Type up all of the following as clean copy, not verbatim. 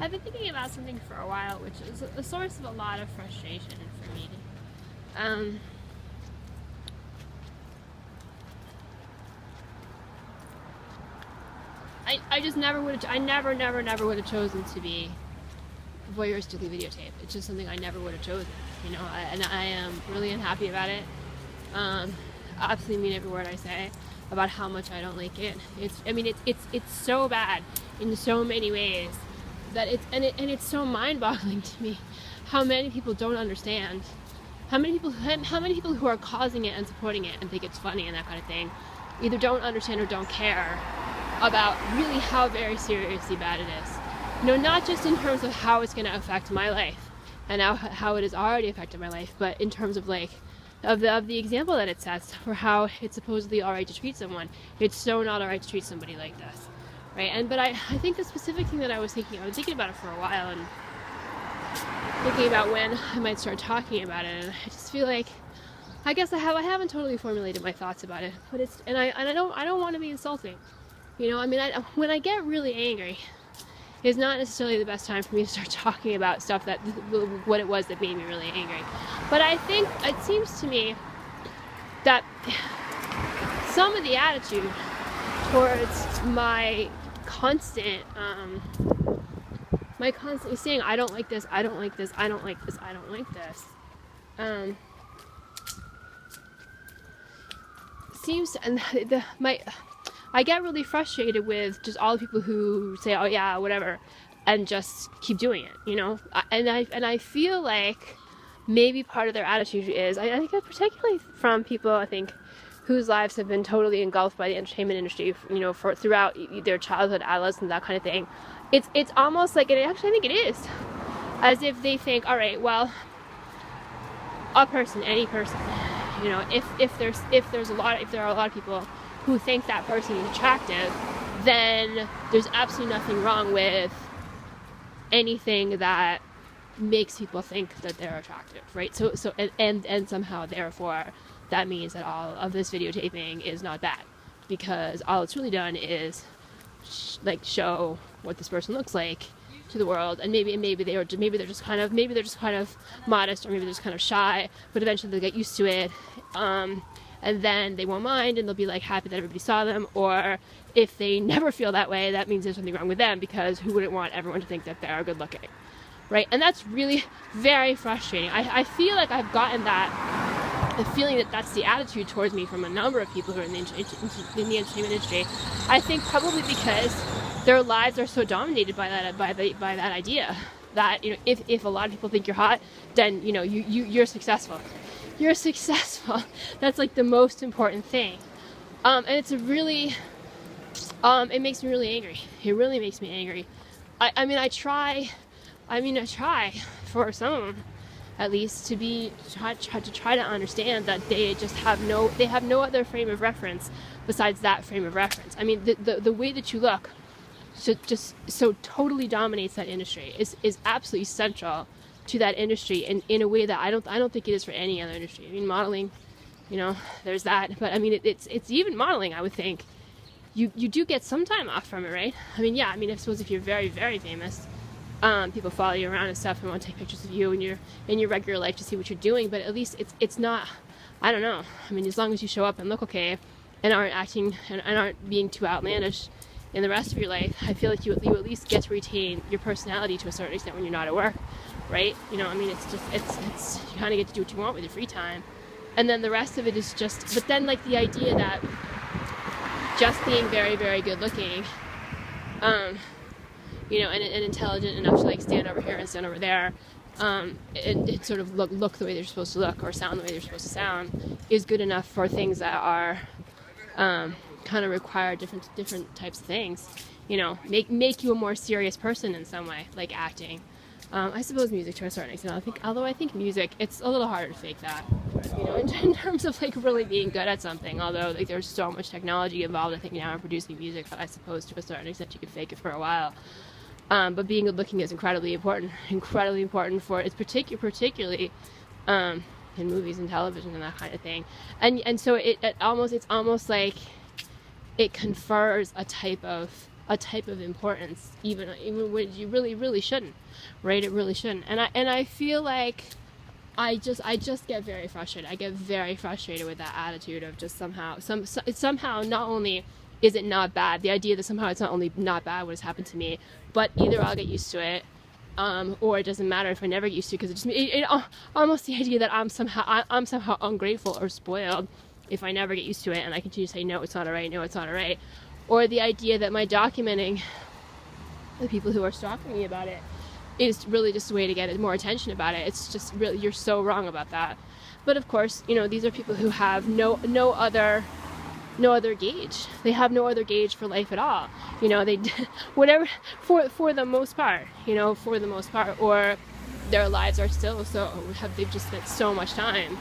I've been thinking about something for a while, which is a source of a lot of frustration for me. Um, I just never would have, I never would have chosen to be voyeuristically videotaped. It's just something I never would have chosen, you know, and I am really unhappy about it. I absolutely mean every word I say about how much I don't like it. It's so bad in so many ways that it's so mind-boggling to me how many people don't understand, how many people who are causing it and supporting it and think it's funny and that kind of thing either don't understand or don't care about really how very seriously bad it is. You know, not just in terms of how it's going to affect my life and how it has already affected my life, but in terms of like of the example that it sets for how it's supposedly all right to treat someone. It's so not all right to treat somebody like this, right? But I think the specific thing that I was thinking about it for a while and thinking about when I might start talking about it, and I just feel like I guess I haven't totally formulated my thoughts about it, but I don't want to be insulting. You know, I mean, when I get really angry, it's not necessarily the best time for me to start talking about stuff that what it was that made me really angry. But I think it seems to me that some of the attitude towards my constantly saying I don't like this, I don't like this, I don't like this, I don't like this, seems to, and I get really frustrated with just all the people who say, oh yeah, whatever, and just keep doing it, you know? And I feel like maybe part of their attitude is, I think particularly from people, I think, whose lives have been totally engulfed by the entertainment industry, you know, for throughout their childhood, adolescence, that kind of thing. It's almost like, I think it is, as if they think, all right, well, any person, you know, if there are a lot of people who think that person is attractive, then there's absolutely nothing wrong with anything that makes people think that they're attractive, right? So and somehow therefore that means that all of this videotaping is not bad, because all it's really done is show what this person looks like to the world, and maybe they're just kind of modest, or maybe they're just kind of shy, but eventually they'll get used to it. And then they won't mind, and they'll be like happy that everybody saw them. Or if they never feel that way, that means there's something wrong with them, because who wouldn't want everyone to think that they're good looking, right? And that's really very frustrating. I feel like I've gotten the feeling that that's the attitude towards me from a number of people who are in the entertainment industry. I think probably because their lives are so dominated by that idea that, you know, if a lot of people think you're hot, then, you know, you're successful. You're successful. That's like the most important thing. And it's it makes me really angry. It really makes me angry. I try for some of them, at least, to try to understand that they just have no other frame of reference besides that frame of reference. I mean, the way that you look just so totally dominates that industry is absolutely central to that industry in a way that I don't think it is for any other industry. I mean, modeling, you know, there's that, but I mean, it's even modeling, I would think you do get some time off from it, right? I mean, yeah, I mean, I suppose if you're very, very famous, people follow you around and stuff and want to take pictures of you in your regular life to see what you're doing, but at least it's not, I don't know, I mean, as long as you show up and look okay and aren't acting and aren't being too outlandish in the rest of your life, I feel like you at least get to retain your personality to a certain extent when you're not at work, right? You know, I mean, it's you kind of get to do what you want with your free time, and then the rest of it is just, but then like the idea that just being very, very good looking, you know, and intelligent enough to like stand over here and stand over there, and sort of look the way they're supposed to look or sound the way they're supposed to sound is good enough for things that are kind of require different types of things, you know, make you a more serious person in some way, like acting. I suppose music to a certain extent. Although I think music, it's a little harder to fake that, you know, in terms of like really being good at something. Although like there's so much technology involved, I think now in producing music, that I suppose to a certain extent you could fake it for a while. But being good looking is incredibly important for it's particularly in movies and television and that kind of thing. And so it's almost like it confers a type of a type of importance, even when you really shouldn't, right? It really shouldn't. And I feel like I just get very frustrated. I get very frustrated with that attitude of just somehow not only is it not bad, the idea that somehow it's not only not bad what has happened to me, but either I'll get used to it, or it doesn't matter if I never get used to it, because almost the idea that I'm somehow ungrateful or spoiled if I never get used to it and I continue to say, no, it's not alright, no, it's not alright. Or the idea that my documenting the people who are stalking me about it is really just a way to get more attention about it. It's just really, you're so wrong about that. But of course, you know, these are people who have no other gauge. They have no other gauge for life at all. You know, they whatever for the most part, you know, for the most part, or their lives are still they've just spent so much time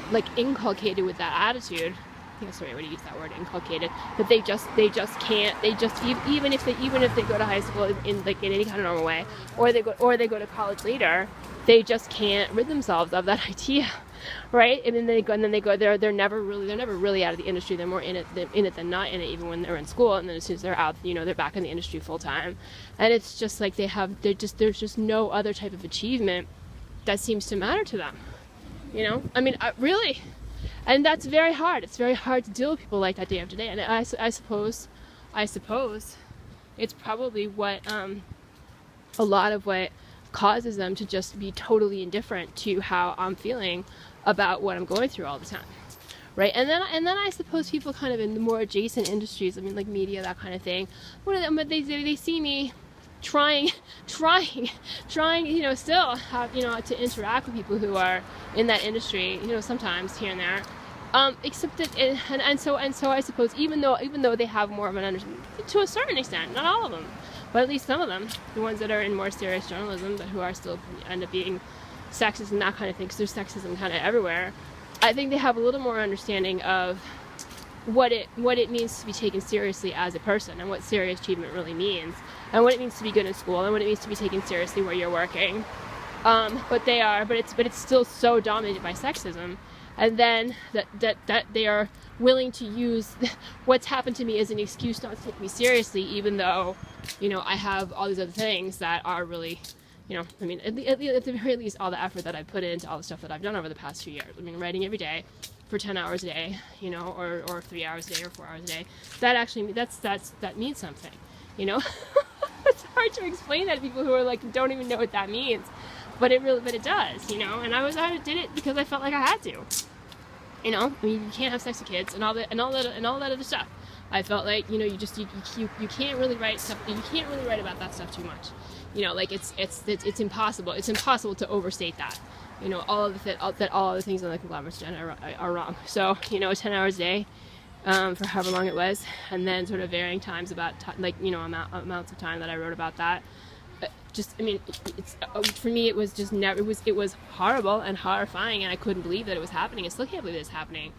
like inculcated with that attitude. I think that's the right way to use that word, inculcated, that they just can't, even if they go to high school in any kind of normal way, or they go to college later, they just can't rid themselves of that idea, right? And then they go they're never really out of the industry. They're more in it than not in it, even when they're in school. And then as soon as they're out, you know, they're back in the industry full time. And it's just like there's just no other type of achievement that seems to matter to them. You know, I mean, really. And that's very hard. It's very hard to deal with people like that day after day. And I suppose it's probably what a lot of what causes them to just be totally indifferent to how I'm feeling about what I'm going through all the time, right? And then I suppose people kind of in the more adjacent industries, I mean, like media, that kind of thing. But they see me trying, you know, still have, you know, to interact with people who are in that industry, you know, sometimes here and there. Except that, and so I suppose even though they have more of an understanding, to a certain extent, not all of them, but at least some of them, the ones that are in more serious journalism, but who are still end up being sexist and that kind of thing, because there's sexism kind of everywhere. I think they have a little more understanding of what it means to be taken seriously as a person, and what serious achievement really means, and what it means to be good in school, and what it means to be taken seriously where you're working. But it's still so dominated by sexism, and then that they are willing to use what's happened to me as an excuse not to take me seriously, even though, you know, I have all these other things that are really, you know, I mean, at the very least, all the effort that I've put into all the stuff that I've done over the past few years. I mean, writing every day for 10 hours a day, you know, or 3 hours a day or 4 hours a day. That actually, that means something, you know. It's hard to explain that to people who are like, don't even know what that means, but it does, you know. And I did it because I felt like I had to, you know. I mean, you can't have sex with kids and all that other stuff. I felt like, you know, you can't really write stuff. You can't really write about that stuff too much, you know. Like it's impossible. It's impossible to overstate that. You know, all of the things on the conglomerate agenda are wrong. So, you know, 10 hours a day, for however long it was, and then sort of varying times about like, you know, amounts of time that I wrote about that. Just, I mean, for me, it was just never. It was horrible and horrifying, and I couldn't believe that it was happening. I still can't believe it's happening.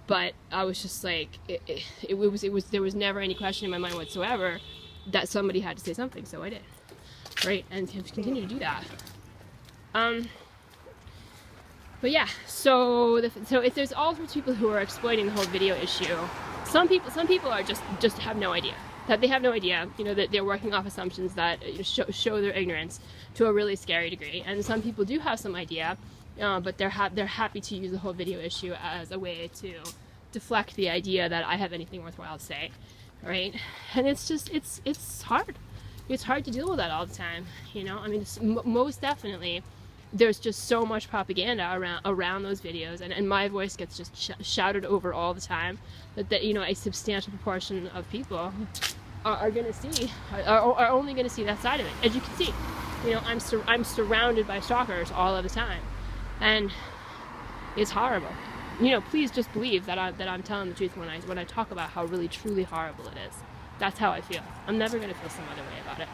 But I was just like, there was never any question in my mind whatsoever that somebody had to say something. So I did, right, and continue to do that. But yeah, so if there's all sorts of people who are exploiting the whole video issue, some people are just have no idea. That they have no idea, you know, that they're working off assumptions that show their ignorance to a really scary degree. And some people do have some idea, but they're happy to use the whole video issue as a way to deflect the idea that I have anything worthwhile to say, right? And it's just it's hard. It's hard to deal with that all the time, you know. I mean, most definitely. There's just so much propaganda around those videos, and my voice gets just shouted over all the time, that you know, a substantial proportion of people are going to see, are only going to see that side of it. As you can see, you know, I'm surrounded by stalkers all of the time, and it's horrible. You know, please just believe that I'm telling the truth when I talk about how really truly horrible it is. That's how I feel. I'm never going to feel some other way about it.